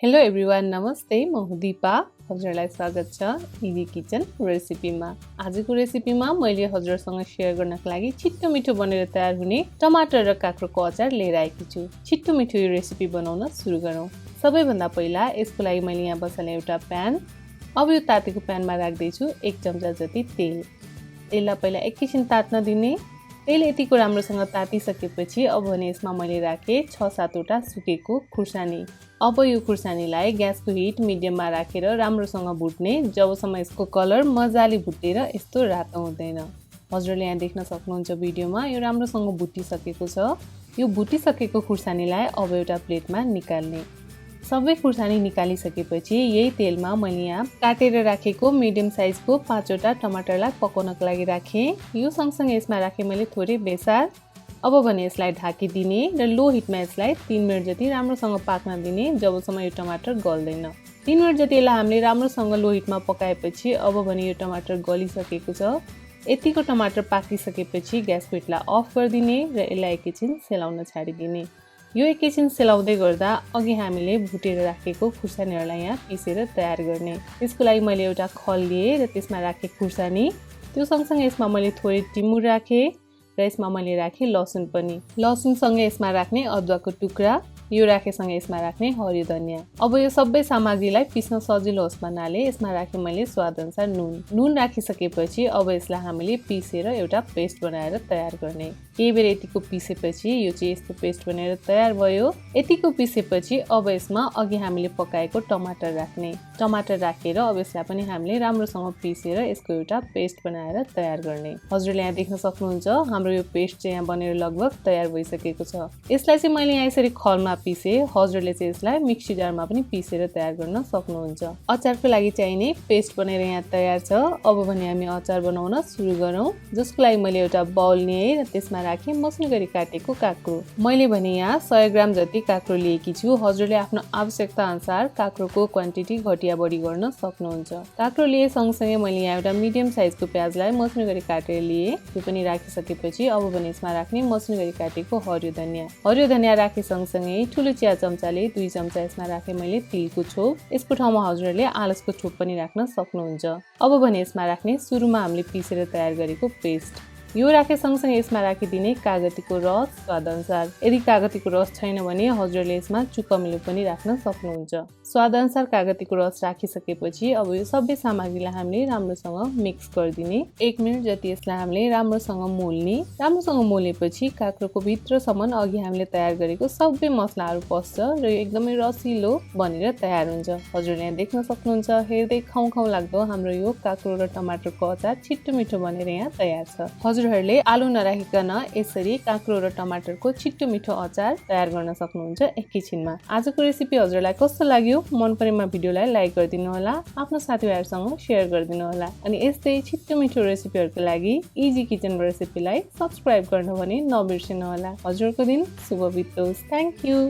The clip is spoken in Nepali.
हेलो एभ्रिवान नमस्ते म हुँ दिपा हजुरलाई स्वागत छ इजी किचन रेसिपीमा। आजको रेसिपीमा मैले हजुरसँग शेयर गर्नका लागि छिट्टो मिठो बनेर तयार हुने टमाटर र काँक्रोको अचार लिएर आएकी छु। छिट्टो मिठो यो रेसिपी बनाउन सुरु गरौँ। सबैभन्दा पहिला यसको लागि मैले यहाँ बसाले एउटा प्यान, अब यो तातेको प्यानमा राख्दै छु 1 चम्चा जति तेल। तेललाई पहिला एकैछिन तात्न दिने। तेल यतिको राम्रोसँग तातिसकेपछि अब भने यसमा मैले राखे 6-7 वटा सुकेको खुर्सानी। अब यो खुर्सानीलाई ग्यासको हिट मिडियममा राखेर राम्रोसँग भुट्ने जबसम्म यसको कलर मजाले भुटेर यस्तो रातो हुँदैन। हजुरले यहाँ देख्न सक्नुहुन्छ भिडियोमा यो राम्रोसँग भुटिसकेको छ। यो भुटिसकेको खुर्सानीलाई अब एउटा प्लेटमा निकाल्ने। सबै खुर्सानी निकालिसकेपछि यही तेलमा मैले यहाँ काटेर राखेको मिडियम साइजको 5 वटा टमाटरलाई पकाउनको लागि राखेँ। यो सँगसँगै यसमा राखेँ मैले थोरै बेसार। अब भने यसलाई ढाकिदिने र लो हिटमा यसलाई 3 मिनेट जति राम्रोसँग पाक्न दिने जबसम्म यो टमाटर गल्दैन। 3 मिनेट जति यसलाई हामीले राम्रोसँग लो हिटमा पकाएपछि अब भने यो टमाटर गलिसकेको छ। यतिको टमाटर पाकिसकेपछि ग्यासको हिटलाई अफ गरिदिने र यसलाई एकैछिन सेलाउन छाडिदिने। यो एकैछिन सेलाउँदै गर्दा अघि हामीले भुटेर राखेको खुर्सानीहरूलाई यहाँ पिसेर तयार गर्ने। त्यसको लागि मैले एउटा खल लिएँ र त्यसमा राखेँ खुर्सानी। त्यो सँगसँगै यसमा मैले थोरै टिमुर राखेँ र यसमा मैले राखेँ लसुन पनि। लसुनसँगै यसमा राख्ने अदुवाको टुक्रा, यो राखेसँगै यसमा राख्ने हरियो धनिया। अब यो सबै सामग्रीलाई पिस्न सजिलो होस् भन्नाले यसमा राखेँ मैले स्वादअनुसार नुन। नुन राखिसकेपछि अब यसलाई हामीले पिसेर एउटा पेस्ट बनाएर तयार गर्ने। केही बेर यतिको पिसेपछि यो चाहिँ यस्तो पेस्ट बनेर तयार भयो। यतिको पिसेपछि अब यसमा अघि हामीले पकाएको टमाटर राख्ने। टमाटर राखेर अब यसलाई पनि हामीले राम्रोसँग पिसेर यसको एउटा पेस्ट बनाएर तयार गर्ने। हजुरले यहाँ देख्न सक्नुहुन्छ हाम्रो यो पेस्ट चाहिँ यहाँ बनेर लगभग तयार भइसकेको छ। यसलाई चाहिँ मैले यहाँ यसरी खलमा पिसे, हजुरले चाहिँ यसलाई मिक्सी जारमा पनि पिसेर तयार गर्न सक्नुहुन्छ। अचारको लागि चाहिने पेस्ट बनेर यहाँ तयार छ। अब भने हामी अचार बनाउन सुरु गरौँ। जसको लागि मैले एउटा बाउल लिएँ र त्यसमा राखेँ मसिनो गरी काटेको काँक्रो। मैले भने यहाँ 100 ग्राम जति काँक्रो लिएकी छु। हजुरले आफ्नो आवश्यकता अनुसार काँक्रोको क्वान्टिटी घटिया बढी गर्न सक्नुहुन्छ। काँक्रो लिए सँगसँगै मैले यहाँ एउटा मिडियम साइजको प्याजलाई मसिनो गरी काटेर लिएँ। त्यो पनि राखिसकेपछि अब भने यसमा राख्ने मसिनो गरी काटेको हरियो धनिया। हरियो धनिया राखे सँगसँगै ठुलो चिया चम्चाले 2 चम्चा यसमा राखेँ मैले तिलको छोप। यसको ठाउँमा हजुरहरूले आलसको छोप पनि राख्न सक्नुहुन्छ। अब भने यसमा राख्ने सुरुमा हामीले पिसेर तयार गरेको पेस्ट। यो राखे सँगसँगै यसमा राखिदिने कागतीको रस स्वादअनुसार। यदि कागतीको रस छैन भने हजुरले यसमा चुकमिलो पनि राख्न सक्नुहुन्छ। स्वादअनुसार कागतीको रस राखिसकेपछि अब यो सबै सामग्रीलाई हामीले राम्रोसँग मिक्स गरिदिने। 1 मिनेट जति यसलाई हामीले राम्रोसँग मोल्ने। राम्रोसँग मोलेपछि काँक्रोको भित्रसम्म अघि हामीले तयार गरेको सबै मसलाहरू पस्छ र यो एकदमै रसिलो बनेर तयार हुन्छ। हजुरले यहाँ देख्न सक्नुहुन्छ हेर्दै खाउँ खाउँ लाग्दो हाम्रो यो काँक्रो र टमाटरको अचार छिट्टो मिठो बनेर यहाँ तयार छ। हजुरहरूले आलु नराखिकन यसरी काँक्रो र टमाटरको छिट्टो मिठो अचार तयार गर्न सक्नुहुन्छ एकैछिनमा। आजको रेसिपी हजुरलाई कस्तो लाग्यो? मन परेमा भिडियोलाई लाइक गरिदिनु होला, आफ्नो साथीभाइहरूसँग शेयर गरिदिनु होला अनि यस्तै छिट्टो मिठो रेसिपीहरूको लागि इजी किचन रेसिपीलाई सब्स्क्राइब गर्न भने नबिर्सिनु होला। हजुरको दिन शुभ बितोस्। Thank you.